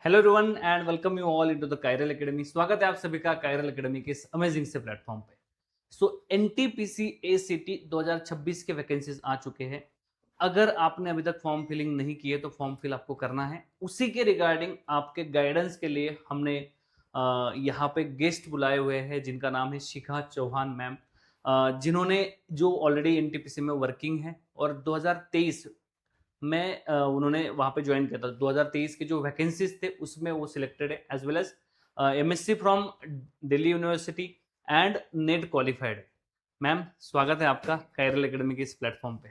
Hello everyone and welcome you all into the chiral academy. स्वागत है आप सभी का कायरल एकेडमी के इस अमेजिंग से प्लेटफॉर्म पे। सो एनटीपीसी एसीटी 2026 के वैकेंसीज आ चुके हैं। अगर आपने अभी तक फॉर्म फिलिंग नहीं की है तो फॉर्म फिल आपको करना है। उसी के रिगार्डिंग आपके गाइडेंस के लिए हमने यहाँ पे गेस्ट बुलाए हुए हैं जिनका नाम है शिखा चौहान मैम, जिन्होंने जो ऑलरेडी एनटीपीसी में वर्किंग है और 2023 में उन्होंने वहाँ पे ज्वाइन किया था। 2023 के जो वैकेंसीज थे उसमें वो सिलेक्टेड है, as well as MSc from Delhi university and NET qualified. Ma'am, स्वागत है आपका कायरल एकेडमी के इस प्लेटफॉर्म पे।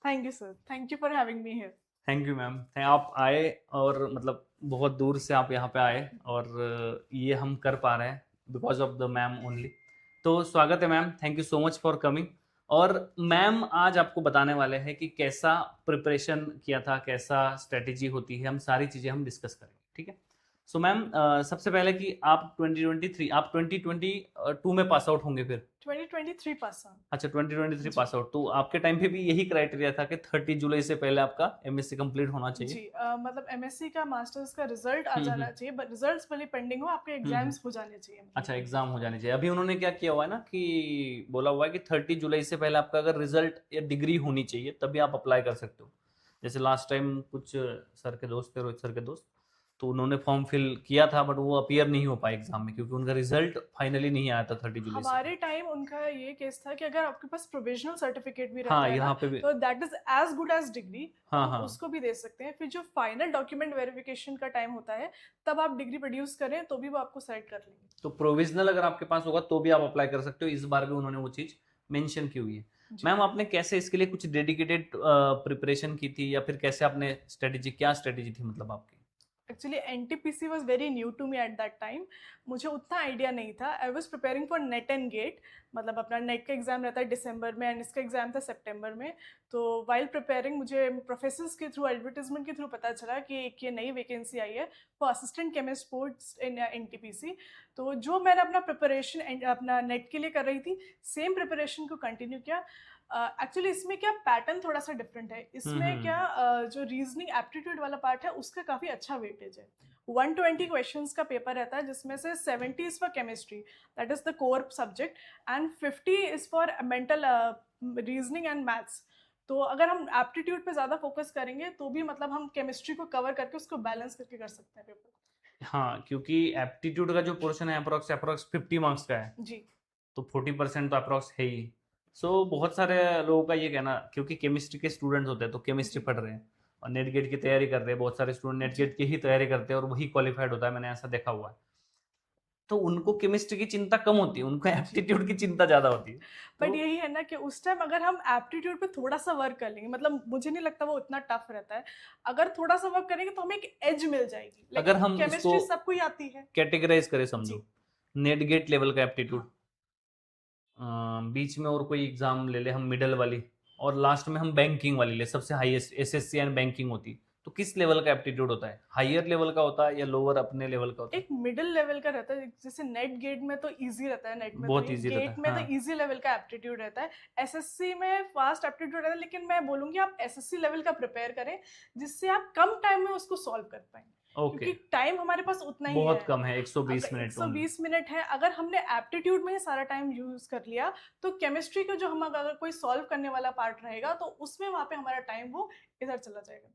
Thank you sir, thank you for having me here. Thank you ma'am, आप आए और मतलब बहुत दूर से आप यहाँ पे आए और ये हम कर पा रहे हैं because of the ma'am only. तो स्वागत है ma'am, thank you so much for coming. और मैम आज आपको बताने वाले हैं कि कैसा प्रिपरेशन किया था, कैसा स्ट्रेटेजी होती है, हम सारी चीज़ें हम डिस्कस करेंगे, ठीक है। सो मैम, सबसे पहले कि आप 2023 आप 2022 में पास आउट होंगे फिर। 2023 पास आउट। अच्छा, 2023 जी पास आउट, तो आपके टाइम पे भी यही क्राइटेरिया था कि 30 जुलाई से पहले आपका एमएससी कंप्लीट होना चाहिए। जी, मतलब एमएससी का मास्टर्स का रिजल्ट आ हम्म। जाना चाहिए, बट रिजल्ट्स भले पेंडिंग हो, आपके हम्म। एग्जाम्स हो जाने चाहिए अच्छा, मतलब। एग्जाम हो जाने चाहिए। अभी उन्होंने क्या किया हुआ है ना कि बोला हुआ है कि 30 जुलाई से पहले आपका अगर रिजल्ट या डिग्री होनी चाहिए तभी आप अप्लाई कर सकते हो। जैसे लास्ट टाइम कुछ सर के दोस्त थे, रोहित सर के दोस्त, तो उन्होंने फॉर्म फिल किया था बट वो अपीयर नहीं हो पाए एग्जाम में क्योंकि उनका रिजल्ट फाइनली नहीं आया था 30 जुलाई से हमारे पहले। टाइम उनका ये केस था कि अगर आपके पास प्रोविजनल सर्टिफिकेट भी रहता हाँ, है ना, यहाँ पे भी। तो that is as good as degree. हाँ हम हाँ। उसको भी दे सकते हैं। फिर जो फाइनल डॉक्यूमेंट वेरिफिकेशन का टाइम होता है, तब आप डिग्री प्रोड्यूस करें तो भी वो आपको सेलेक्ट कर लेंगे। तो प्रोविजनल अगर आपके पास होगा तो भी आप अप्लाई कर सकते हो। इस बार भी उन्होंने वो चीज़ मेंशन की हुई है। जी, मैम, आपने कैसे इसके लिए कुछ डेडिकेटेड प्रिपरेशन की थी या फिर कैसे आपने स्ट्रेटेजी, क्या स्ट्रेटेजी थी मतलब आपकी? Actually NTPC was very new to me at that time. मुझे उतना आइडिया नहीं था। I was preparing for NET and GATE. मतलब अपना नेट का एग्जाम रहता है दिसंबर में एंड इसका एग्जाम था सितंबर में। तो वाइल प्रिपेयरिंग मुझे प्रोफेसर्स के थ्रू, एडवर्टीजमेंट के थ्रू पता चला कि एक ये नई वैकेंसी आई है for assistant chemist post in NTPC. तो जो मैंने अपना प्रिपरेशन अपना नेट के लिए कर रही थी, सेम प्रिपरेशन को कंटिन्यू किया। एक्चुअली इसमें क्या पैटर्न थोड़ा सा डिफरेंट है। इसमें क्या हम्म। जो रीजनिंग एप्टीट्यूड वाला पार्ट है उसका काफ़ी अच्छा वेटेज है। 120 क्वेश्चंस का पेपर रहता है जिसमें से 70 is for chemistry, that is the core subject, and 50 is for mental reasoning and maths. तो अगर हम एप्टीट्यूड पे ज़्यादा फोकस करेंगे तो भी मतलब हम केमिस्ट्री को कवर करके उसको बैलेंस करके कर सकते हैं पेपर। हाँ, क्योंकि एप्टीट्यूड का जो पोर्शन है अप्रोक्स अप्रोक्स 50 मार्क्स का है, जी, तो 40% तो अप्रोक्स है ही। सो बहुत सारे लोगों का ये कहना, क्योंकि केमिस्ट्री के स्टूडेंट्स होते हैं तो केमिस्ट्री जी, पढ़ रहे हैं और नेट गेट की तैयारी कर रहे हैं। बहुत सारे स्टूडेंट नेट जी। गेट की ही तैयारी करते हैं और वही क्वालिफाइड होता है, मैंने ऐसा देखा हुआ है। तो उनको केमिस्ट्री की चिंता कम होती है, उनको जी, एप्टीट्यूड की चिंता ज़्यादा होती है। बट तो यही है ना कि उस टाइम अगर हम एप्टीट्यूड पे थोड़ा सा वर्क कर लेंगे, मतलब मुझे नहीं लगता वो उतना टफ रहता है। अगर थोड़ा सा वर्क करेंगे तो हमें एक एज मिल जाएगी। अगर लाइक हम इसको केमिस्ट्री सबको ही आती है। कैटेगराइज करें, जी, समझो नेट गेट लेवल का एप्टीट्यूड, हाँ, बीच में और कोई एग्जाम ले ले हम मिडल वाली, और लास्ट में हम बैंकिंग वाली ले, सबसे हाईएस्ट एसएससी एंड बैंकिंग होती, तो किस लेवल का एप्टीट्यूड होता है? हायर लेवल का होता है या लोअर अपने लेवल का होता है? एक मिडिल लेवल का रहता है। जैसे नेट गेट में तो इजी रहता है, नेट में तो बहुत ये ईजी रहता गेट है, में तो हाँ। इजी लेवल का एप्टीट्यूड रहता है। एसएससी में फास्ट एप्टीट्यूड रहता है, लेकिन मैं बोलूंगी आप एसएससी लेवल का प्रिपेयर करें जिससे आप कम टाइम में उसको सॉल्व कर पाए। ओके। क्योंकि टाइम हमारे पास उतना ही बहुत है। कम है, 120 अगर मिनट ओनली। 120 मिनट है, अगर हमने एप्टीट्यूड में ही सारा टाइम यूज कर लिया, तो केमिस्ट्री का जो हम अगर कोई सॉल्व करने वाला पार्ट रहेगा तो उसमें वहां पे हमारा टाइम वो इधर चला जाएगा।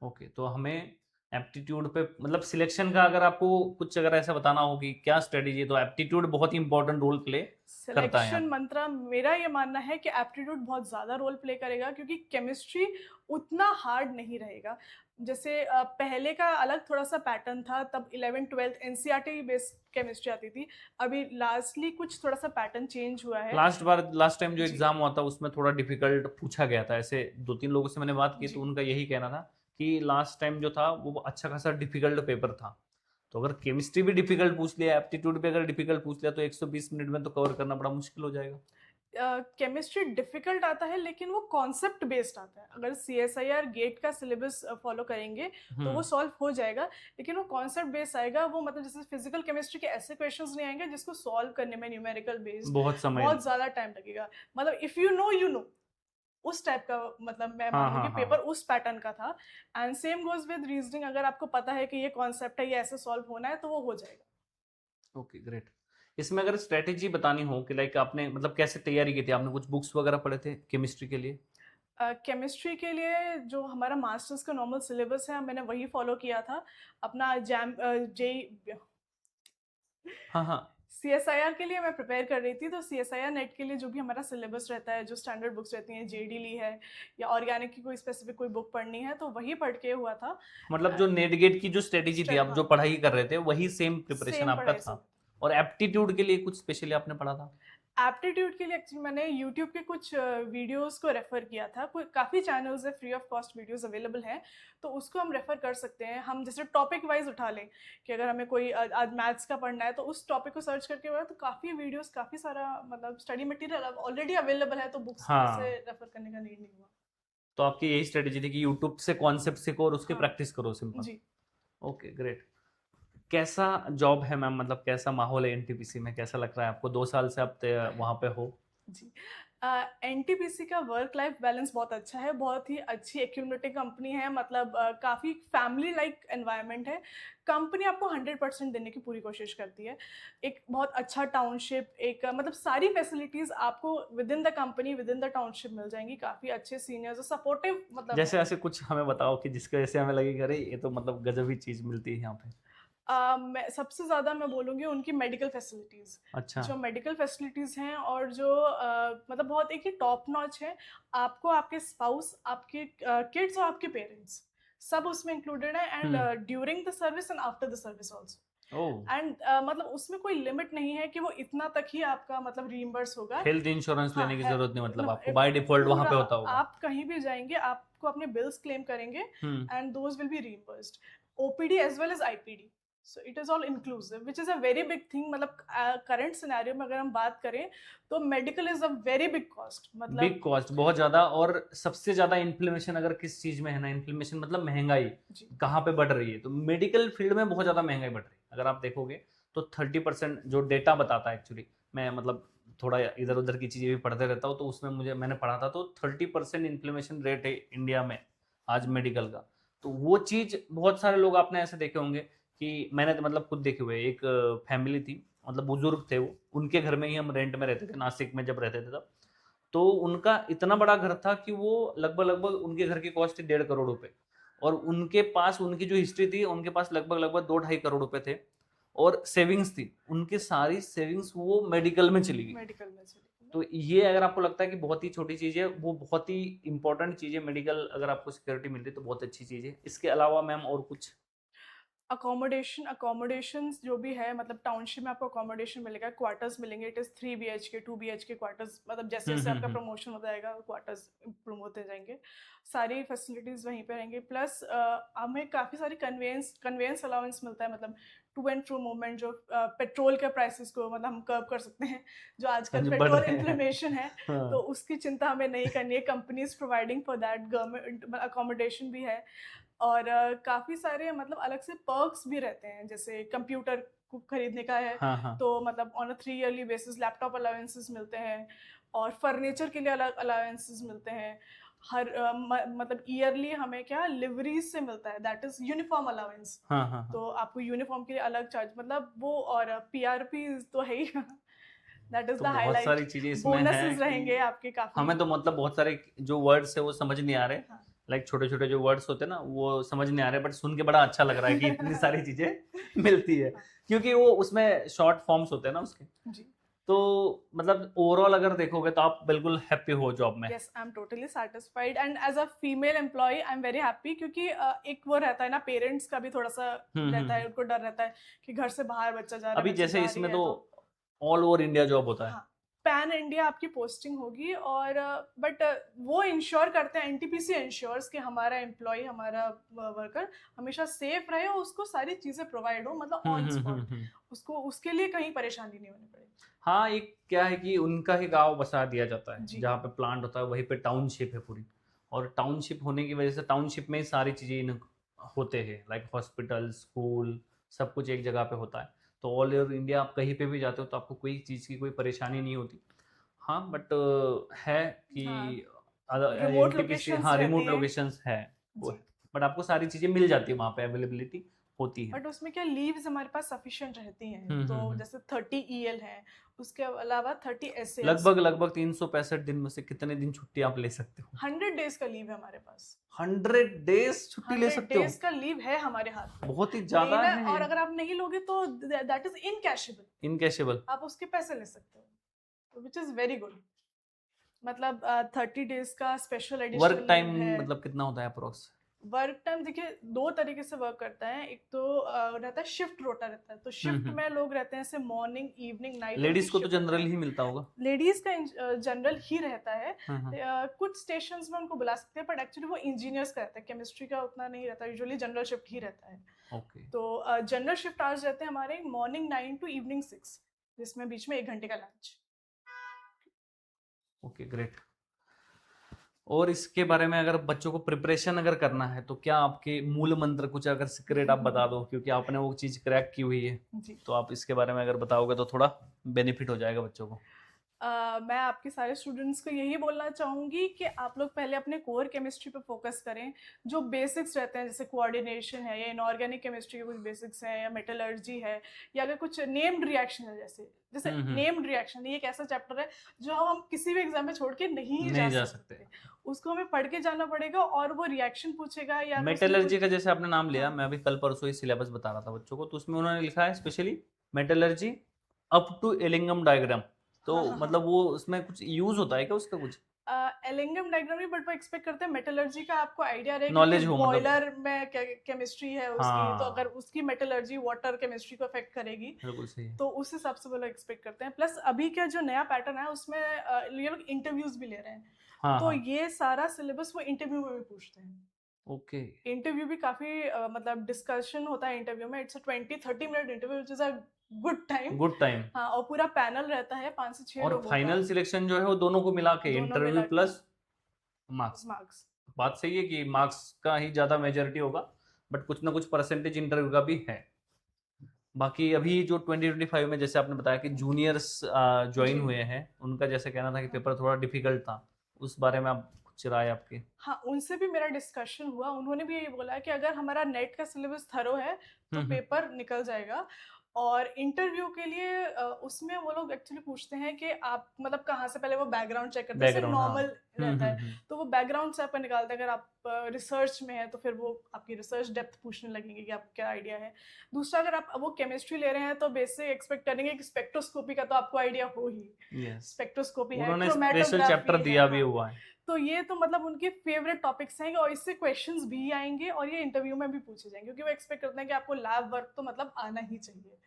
ओके, तो हमें एप्टीट्यूड पे मतलब सिलेक्शन का अगर आपको कुछ अगर ऐसा बताना हो कि क्या स्ट्रेटेजी है, तो एप्टीट्यूड बहुत ही इंपॉर्टेंट रोल प्ले करता है यहाँ सिलेक्शन पे। मंत्रा मेरा ये मानना है कि एप्टीट्यूड बहुत ज़्यादा रोल प्ले करेगा, क्योंकि केमिस्ट्री उतना हार्ड नहीं रहेगा। जैसे पहले का अलग थोड़ा सा पैटर्न था, तब 11th-12th एनसीईआरटी बेस्ड केमिस्ट्री आती थी। अभी लास्टली कुछ थोड़ा सा पैटर्न चेंज हुआ है। लास्ट टाइम जो जी, एग्जाम हुआ था उसमें थोड़ा डिफिकल्ट पूछा गया था। ऐसे दो तीन लोगों से मैंने बात की तो जी। उनका यही कहना था कि लास्ट टाइम जो था वो अच्छा खासा डिफिकल्ट पेपर था। तो अगर केमिस्ट्री भी डिफिकल्ट पूछ लिया, एप्टीट्यूड भी अगर डिफिकल्ट पूछ लिया, तो 120 मिनट में तो कवर करना बड़ा मुश्किल हो जाएगा। केमिस्ट्री डिफिकल्ट आता है, लेकिन वो कॉन्सेप्ट बेस्ड आता है। अगर सीएसआईआर गेट का सिलेबस फॉलो करेंगे तो वो हम्म। सॉल्व हो जाएगा। लेकिन वो कॉन्सेप्ट बेस्ड आएगा। वो मतलब जैसे फिजिकल केमिस्ट्री के ऐसे क्वेश्चंस नहीं आएंगे जिसको सॉल्व करने में न्यूमेरिकल बेस्ड बहुत समय। बहुत ज़्यादा टाइम लगेगा। मतलब if you know you know, उस टाइप का, मतलब मैं हाँ मान लूँ हाँ कि हाँ। पेपर उस पैटर्न का था। And same goes with reasoning, अगर आपको पता है कि ये कॉन्सेप्ट है, ये ऐसे सॉल्व होना है, तो वो हो जाएगा। Okay great. इसमें अगर स्ट्रेटेजी बतानी हो कि लाइक आपने मतलब कैसे तैयारी की थी, आपने कुछ बुक्स वगैरह पढ़े थे केमिस्ट्री के लिए? केमिस्ट्री के लिए जो हमारा मास्टर्स का नॉर्मल सिलेबस है, मैंने वही फॉलो किया था। अपना जेई हाँ हाँ। सीएसआईआर के लिए मैं प्रिपेयर कर रही थी, तो सीएसआईआर नेट के लिए जो भी हमारा सिलेबस रहता है, जो स्टैंडर्ड बुक्स रहती हैं, जेडी ली है या ऑर्गेनिक की कोई स्पेसिफिक कोई बुक पढ़नी है, तो वही पढ़ के हुआ था। मतलब जो नेट गेट की जो स्ट्रेटेजी थी, आप हाँ, जो पढ़ाई कर रहे थे वही सेम प्रिपरेशन सेम आपका पढ़ाई था? सब। और एप्टीट्यूड के लिए कुछ स्पेशली आपने पढ़ा था? एप्टीट्यूड के लिए एक्चुअली मैंने यूट्यूब के कुछ वीडियोस को रेफर किया था। कोई काफ़ी चैनल्स है, free of cost videos available हैं, तो उसको हम रेफर कर सकते हैं। हम जैसे टॉपिक वाइज उठा लें कि अगर हमें कोई आज मैथ्स का पढ़ना है, तो उस टॉपिक को सर्च करके हुआ तो काफ़ी वीडियोस, काफ़ी सारा मतलब स्टडी मटेरियल ऑलरेडी अवेलेबल है, तो बुक्स से हाँ, रेफर करने का नीड नहीं हुआ। तो आपकी यही स्ट्रेटेजी थी कि यूट्यूब से कॉन्सेप्ट सीखो और उसकी हाँ प्रैक्टिस करो, सिंपल। जी। Okay great. कैसा जॉब है मैम, मतलब कैसा माहौल है एनटीपीसी में, कैसा लग रहा है आपको? 2 साल से आप वहाँ पे हो। जी। एनटीपीसी का वर्क लाइफ बैलेंस बहुत अच्छा है, बहुत ही अच्छी एक्यूमुलेटिव कंपनी है, मतलब काफ़ी फैमिली लाइक एनवायरनमेंट है। कंपनी आपको 100% देने की पूरी कोशिश करती है। एक बहुत अच्छा टाउनशिप, एक मतलब सारी फैसिलिटीज़ आपको with in the company, with in the township मिल जाएंगी। काफ़ी अच्छे सीनियर्स और सपोर्टिव मतलब जैसे है। ऐसे कुछ हमें बताओ कि जिसकी वजह से हमें लगे कि अरे ये तो मतलब गजब ही चीज़ मिलती है यहाँ पे। मैं सबसे ज़्यादा मैं बोलूँगी उनकी मेडिकल फैसिलिटीज़। अच्छा। जो मेडिकल फैसिलिटीज़ हैं और जो मतलब बहुत एक ही टॉप नॉच है। आपको आपके स्पाउस, आपके किड्स और आपके पेरेंट्स सब उसमें इंक्लूडेड है, and hmm. During the service and after the service also. Oh. And मतलब उसमें कोई लिमिट नहीं है कि वो इतना तक ही आपका मतलब रीइंबर्स होगा। हेल्थ इंश्योरेंस हाँ लेने की है। जरूरत नहीं, मतलब नो, आपको बाय डिफॉल्ट वहाँ पूरा पे होता होगा? आप कहीं भी जाएंगे, आपको अपने बिल्स क्लेम करेंगे, hmm. And those will be reimbursed. OPD as well as IPD, so it is all inclusive, which is a very big thing. मतलब करंट सिनेरियो में अगर हम बात करें, तो medical is a very big cost, big मतलब। Cost बहुत ज्यादा, और सबसे ज्यादा इन्फ्लेमेशन अगर किस चीज में है ना, इन्फ्लेमेशन मतलब महंगाई जी कहाँ पे बढ़ रही है, तो मेडिकल फील्ड में बहुत ज्यादा महंगाई बढ़ रही है। अगर आप देखोगे तो 30% जो डेटा बताता है एक्चुअली, मैं मतलब थोड़ा इधर उधर की चीजें भी पढ़ते रहता हूँ, तो उसमें मैंने पढ़ा था, तो 30% इन्फ्लेमेशन रेट है इंडिया में आज मेडिकल का। तो वो चीज बहुत सारे लोग आपने ऐसे देखे होंगे कि मैंने तो मतलब खुद देखे हुए। एक फैमिली थी, मतलब बुजुर्ग थे वो, उनके घर में ही हम रेंट में रहते थे, नासिक में जब रहते थे तब। तो उनका इतना बड़ा घर था कि वो लगभग लगभग उनके घर की कॉस्ट थी 1.5 करोड़ रुपए, और उनके पास उनकी जो हिस्ट्री थी, उनके पास लगभग लगभग 2-2.5 करोड़ रुपए थे, और सेविंग्स थी उनकी, सारी सेविंग्स वो मेडिकल में चली गई। मेडिकल में चलिए। तो ये अगर आपको लगता है कि बहुत ही छोटी चीज़ है, वो बहुत ही इंपॉर्टेंट चीज़ है। मेडिकल अगर आपको सिक्योरिटी मिल रही है तो बहुत अच्छी चीज़ है। इसके अलावा मैम और कुछ? अकोमोडेशंस जो भी है, मतलब टाउनशिप में आपको अकोमोडेशन मिलेगा, क्वार्टर्स मिलेंगे। It is 3 BHK 2 BHK quarters, मतलब जैसे जैसे आपका हम्म। प्रमोशन होता जाएगा, क्वार्टर्स इम्प्रूव होते जाएंगे। सारी फैसिलिटीज़ वहीं पे रहेंगी, प्लस हमें काफ़ी सारी कन्वेंस अलाउंस मिलता है, मतलब टू एंड फ्रो मूवमेंट, जो पेट्रोल के प्राइसेस को मतलब हम कर्व कर सकते हैं। जो हाँ आजकल जी, बढ़ पेट्रोल रहे हैं। इन्फ्लेमेशन है, तो हाँ। उसकी चिंता हमें नहीं करनी है। Companies providing for that, government accommodation भी है। और काफ़ी सारे मतलब अलग से पर्क्स भी रहते हैं, जैसे कंप्यूटर को खरीदने का है, हाँ हाँ तो मतलब on a 3 yearly basis laptop allowances मिलते हैं, और फर्नीचर के लिए अलग अलाउंसेस मिलते हैं। हर मतलब ईयरली हमें क्या लिवरीज से मिलता है, दैट इज यूनिफॉर्म अलाउंस। हाँ हाँ हाँ। तो आपको यूनिफॉर्म के लिए अलग चार्ज, मतलब वो, और पीआरपी तो है ही दैट इज तो द बहुत हाईलाइट। सारी चीजें इसमें हैं बोनसेस रहेंगे कि आपके काफ़ी। हमें तो मतलब बहुत सारे जो वर्ड्स है वो समझ नहीं आ रहे। हाँ लाइक छोटे छोटे जो वर्ड्स होते हैं ना, वो समझ नहीं आ रहे, बट सुन के बड़ा अच्छा लग रहा है कि इतनी सारी चीजें मिलती है, हाँ, क्योंकि वो उसमें शॉर्ट फॉर्म्स होते हैं ना उसके। जी। तो मतलब ओवरऑल अगर देखोगे तो आप बिल्कुल हैप्पी हो जॉब में? Yes, I am totally satisfied, and as a female employ I am very happy, क्योंकि एक वो रहता है ना, पेरेंट्स का भी थोड़ा सा रहता है, हम्म। उनको डर रहता है कि घर से बाहर बच्चा जा रहा है, अभी बच्ची जैसे जा रही इसमें है, तो तो ऑल ओवर इंडिया जॉब होता है। हाँ, पैन इंडिया आपकी पोस्टिंग होगी। और बट वो इंश्योर करते हैं, एनटीपीसी इंश्योर्स कि हमारा एम्प्लॉय, हमारा वर्कर हमेशा सेफ रहे, और उसको सारी चीज़ें प्रोवाइड हो, मतलब ऑन स्पॉट, हम्म। उसको उसके लिए कहीं परेशानी नहीं होनी पड़ेगी। हाँ, एक क्या है कि उनका ही गांव बसा दिया जाता है, जी जहाँ पे प्लांट होता है वहीं पे टाउनशिप है पूरी। और टाउनशिप होने की वजह से टाउनशिप में ही सारी चीज़ें होते हैं, लाइक हॉस्पिटल, स्कूल, सब कुछ एक जगह पे होता है। तो ऑल ओवर इंडिया आप कहीं पे भी जाते हो तो आपको कोई चीज़ की कोई परेशानी नहीं होती। हाँ, बट है कि हाँ, Remote एनटीपीसी, locations हाँ रहती रिमोट हैं। लोकेशंस है वो जी। है, बट आपको सारी चीजें मिल जाती है वहाँ पे, अवेलेबिलिटी होती है। बट उसमें क्या लीव्स हमारे पास सफिशिएंट रहती हैं, तो हम्म। जैसे 30 EL है, उसके अलावा 30 SAS, लगभग 365 दिन में से कितने दिन छुट्टी आप ले सकते हो? 100 डेज का लीव है हमारे पास। 100 डेज छुट्टी ले 100 सकते हो? डेज का लीव है हमारे हाथ में, बहुत ही ज्यादा लेना, है और ये। अगर आप नहीं लोगे तो दैट इज इनकैशेबल, इनकैशेबल। आप उसके पैसे ले सकते हो, विच इज वेरी गुड। मतलब 30 डेज का special work additional time leave है। मतलब कितना होता है अप्रोक्स? वर्क टाइम देखिए 2 तरीके से वर्क करता है, एक तो रहता है शिफ्ट रोटा रहता है, तो शिफ्ट में लोग रहते हैं जैसे मॉर्निंग, इवनिंग, नाइट। लेडीज को तो जनरल ही मिलता होगा। लेडीज का जनरल ही रहता है। हम्म। कुछ स्टेशंस में उनको बुला सकते हैं, बट एक्चुअली वो इंजीनियर्स का रहता है, केमिस्ट्री का उतना नहीं रहता, यूजुअली जनरल शिफ्ट ही रहता है। ओके तो जनरल शिफ्ट आवर्स रहते हैं हमारे मॉर्निंग 9 to इवनिंग 6, जिसमें बीच में 1 घंटे का लंच। Okay great. और इसके बारे में अगर बच्चों को प्रिपरेशन अगर करना है तो क्या आपके मूल मंत्र कुछ अगर सीक्रेट आप बता दो, क्योंकि आपने वो चीज क्रैक की हुई है, जी। तो आप इसके बारे में अगर बताओगे तो थोड़ा बेनिफिट हो जाएगा बच्चों को। मैं आपके सारे स्टूडेंट्स को यही बोलना चाहूँगी कि आप लोग पहले अपने कोर केमिस्ट्री पे फोकस करें। जो बेसिक्स रहते हैं जैसे कोऑर्डिनेशन है, या इनऑर्गेनिक केमिस्ट्री के कुछ बेसिक्स हैं, या मेटलर्जी है, या अगर कुछ नेम्ड रिएक्शन है, जैसे जैसे नेम्ड रिएक्शन, ये एक ऐसा चैप्टर है जो हम किसी भी एग्जाम में छोड़ के नहीं जा सकते। उसको हमें पढ़ के जाना पड़ेगा, और वो रिएक्शन पूछेगा या मेटलर्जी का जैसे आपने नाम लिया, मैं अभी कल परसों ही सिलेबस बता रहा था बच्चों को, तो उसमें उन्होंने लिखा है specially metallurgy up to Ellingham diagram, तो मतलब वो उसमें कुछ यूज होता है क्या उसका कुछ? एलिंगम डायग्राम नहीं, बट वो एक्सपेक्ट करते हैं मेटलर्जी का आपको आइडिया रहेगा नॉलेज कि हो बॉयलर में केमिस्ट्री है उसकी, तो हाँ। अगर उसकी मेटलर्जी वाटर केमिस्ट्री को अफेक्ट करेगी, बिल्कुल सही है। तो उस हिसाब से वो लोग एक्सपेक्ट करते हैं। प्लस अभी का जो नया पैटर्न है उसमें ये लोग इंटरव्यूज भी ले रहे हैं, तो ये सारा सिलेबस वो इंटरव्यू में भी पूछते हैं। ओके। इंटरव्यू भी काफी मतलब डिस्कशन होता है इंटरव्यू में, it's 20-30 minute interview, which is a good time. हाँ, और पूरा पैनल रहता है 5 से 6 और लोगों का। फाइनल सिलेक्शन जो है वो दोनों को मिला के, दोनों इंटरव्यू मिला के प्लस मार्क्स। मार्क्स। बात सही है कि मार्क्स का ही ज्यादा मेजोरिटी होगा, बट कुछ ना कुछ परसेंटेज इंटरव्यू का भी है। बाकी अभी जो 2025 में जैसे आपने बताया कि जूनियर्स ज्वाइन हुए हैं, उनका जैसे कहना था कि पेपर थोड़ा डिफिकल्ट था, उस बारे में आप कुछ राय आपकी? हाँ, उनसे भी मेरा डिस्कशन हुआ, उन्होंने भी यही बोला कि अगर हमारा नेट का सिलेबस थरो है तो पेपर निकल जाएगा। और इंटरव्यू के लिए उसमें वो लोग एक्चुअली पूछते हैं कि आप मतलब कहाँ से, पहले वो बैकग्राउंड चेक करते हैं, जैसे नॉर्मल रहता है, तो वो बैकग्राउंड से आपका निकालते हैं। अगर आप रिसर्च में है तो फिर वो आपकी रिसर्च डेप्थ पूछने लगेंगे कि आपको क्या आइडिया है। दूसरा, अगर आप वो केमिस्ट्री ले रहे हैं तो बेसिक एक्सपेक्ट करेंगे कि स्पेक्ट्रोस्कोपी का तो आपको आइडिया हो ही। स्पेक्ट्रोस्कोपी है, स्पेशल चैप्टर दिया भी हुआ है, तो ये तो मतलब उनके फेवरेट टॉपिक्स हैं, और इससे क्वेश्चंस भी आएंगे और ये इंटरव्यू में भी पूछे जाएंगे, क्योंकि वो एक्सपेक्ट करते हैं कि आपको लैब वर्क तो मतलब आना ही चाहिए।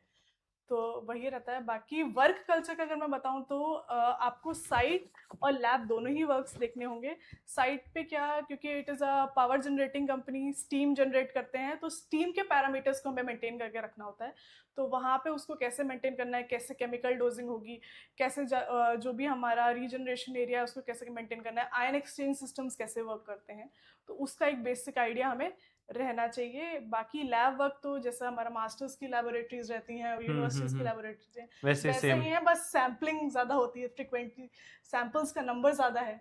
तो वही रहता है। बाकी वर्क कल्चर का अगर मैं बताऊं तो आपको साइट और लैब दोनों ही वर्क्स देखने होंगे। साइट पे क्या, क्योंकि it is a power generating company, steam generate करते हैं, तो स्टीम के पैरामीटर्स को हमें मेंटेन करके रखना होता है। तो वहाँ पे उसको कैसे मेंटेन करना है, कैसे केमिकल डोजिंग होगी, कैसे जो भी हमारा रीजनरेशन एरिया है उसको कैसे मेंटेन करना है, आयन एक्सचेंज सिस्टम्स कैसे वर्क करते हैं, तो उसका एक बेसिक आइडिया हमें रहना चाहिए। बाकी लैब वर्क तो जैसा हमारा मास्टर्स की लैबोरेटरीज रहती हैं, यूनिवर्सिटीज की लैबोरेटरीज हैं, वैसे ही है, बस सैम्पलिंग ज़्यादा होती है, फ्रिक्वेंटली सैंपल्स का नंबर ज़्यादा है,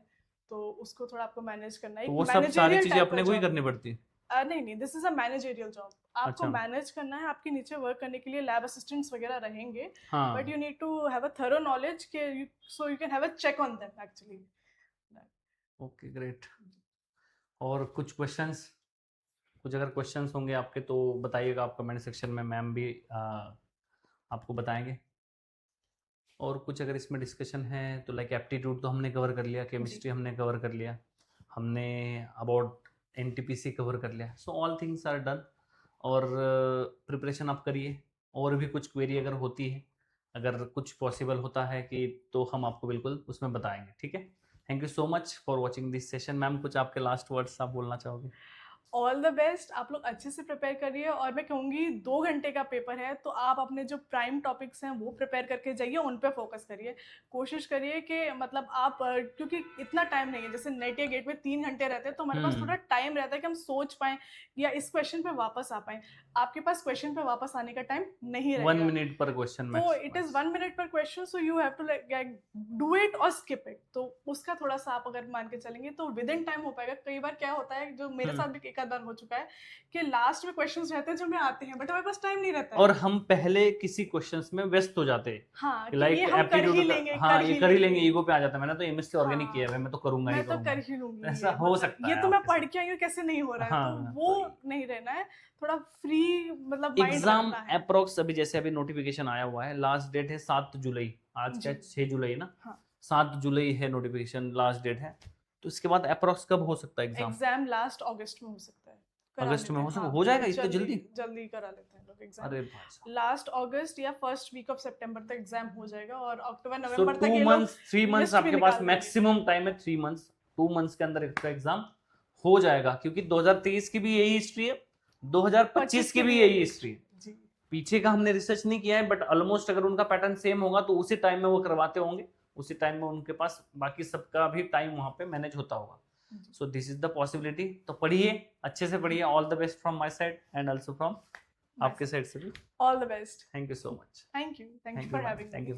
तो उसको थोड़ा आपको मैनेज करना है। तो वो सब सारी चीजें अपने को ही करनी पड़ती है? नहीं, this is a managerial job. आपको मैनेज करना है, आपके नीचे वर्क करने के लिए लैब असिस्टेंट्स वगैरह रहेंगे, but you need to have a thorough knowledge के so you can have a check on them actually. Okay great. और कुछ क्वेश्चंस, कुछ अगर क्वेश्चंस होंगे आपके तो बताइएगा आप कमेंट सेक्शन में, मैम भी आपको बताएंगे। और कुछ अगर इसमें डिस्कशन है तो लाइक एप्टीट्यूड तो हमने कवर कर लिया, केमिस्ट्री हमने कवर कर लिया, हमने अबाउट एनटीपीसी कवर कर लिया, so all things are done. और प्रिपरेशन आप करिए, और भी कुछ क्वेरी अगर होती है, अगर कुछ पॉसिबल होता है कि, तो हम आपको बिल्कुल उसमें बताएंगे, ठीक है? Thank you so much for watching this session. Ma'am कुछ आपके लास्ट वर्ड्स आप बोलना चाहोगे? ऑल द बेस्ट, आप लोग अच्छे से प्रिपेयर करिए और मैं कहूँगी 2 घंटे का पेपर है तो आप अपने जो प्राइम टॉपिक्स हैं वो प्रिपेयर करके जाइए, उन पे फोकस करिए। कोशिश करिए कि मतलब आप क्योंकि इतना टाइम नहीं है, जैसे नेट या गेट में 3 घंटे रहते हैं तो हमारे पास थोड़ा टाइम रहता है कि हम सोच पाएँ या इस क्वेश्चन पे वापस आ पाएँ। आपके पास क्वेश्चन पे वापस आने का टाइम नहीं 1 रहेगा। मिनट पर क्वेश्चन तो it is 1 minute per question, so you have to like do it और स्किप इट। तो उसका थोड़ा-सा आप अगर मान के चलेंगे तो विद इन टाइम हो पाएगा। कई बार क्या होता है, जो मेरे साथ भी एक आध बार हो चुका है कि लास्ट में क्वेश्चंस रहते हैं जो हमें आते हैं बट हमारे पास टाइम नहीं रहता है। और हम पहले किसी क्वेश्चंस में व्यस्त हो जाते हैं, हाँ, कि लाइक ये हम कर ही एप्टीट्यूड लेंगे, हाँ ये कर ही लेंगे, लेंगे। ईगो पे आ जाता है, मैंने तो एमएससी ऑर्गेनिक किया है हाँ, मैं तो करूंगा ही मैं तो करूंगा, कर ही लूँगी ऐसा ये, हो मतलब सकता ये है तो मैं आपके पढ़ साथ। के आई हूँ, कैसे नहीं हो रहा है, तो हाँ वो तो नहीं रहना है। थोड़ा फ्री मतलब माइंड एग्जाम रखना है। अप्रोक्स अभी जैसे अभी नोटिफिकेशन आया हुआ है, लास्ट डेट है 7 जुलाई, आज क्या जी। 6 जुलाई ना, हाँ। 7 जुलाई है नोटिफिकेशन, लास्ट डेट है। तो इसके बाद अप्रोक्स कब हो सकता है एग्जाम? एग्जाम लास्ट अगस्त में हो सकता है, करा अगस्त में लेते हो हैं। सकता, हाँ, हो जाएगा इतने जल्दी जल्दी? जल्दी करा लेते हैं लोग एग्जाम। अरे भाई साहब, लास्ट अगस्त या फर्स्ट वीक ऑफ सितंबर तक एग्जाम हो जाएगा और अक्टूबर सो नवंबर 2 तक ये लोग मंथ्स 3 मंथ्स लिस्ट भी आपके पास निकाल देंगे। मैक्सिमम टाइम है, 3 मंथ्स, 2 मंथ्स के अंदर इसका एग्जाम हो जाएगा, क्योंकि 2023 की भी यही हिस्ट्री है, 2025 की भी यही हिस्ट्री है। जी। पीछे का हमने रिसर्च नहीं किया है, बट ऑलमोस्ट अगर उनका पैटर्न सेम होगा तो उसी टाइम में वो करवाते होंगे, उसी टाइम में उनके पास बाकी सबका भी टाइम वहां पे मैनेज होता होगा। So this is the possibility. तो पढ़िए, अच्छे से पढ़िए, all the best from my side and also from आपके साइड से भी all the best. Thank you so much. Thank you for having me. Thank you.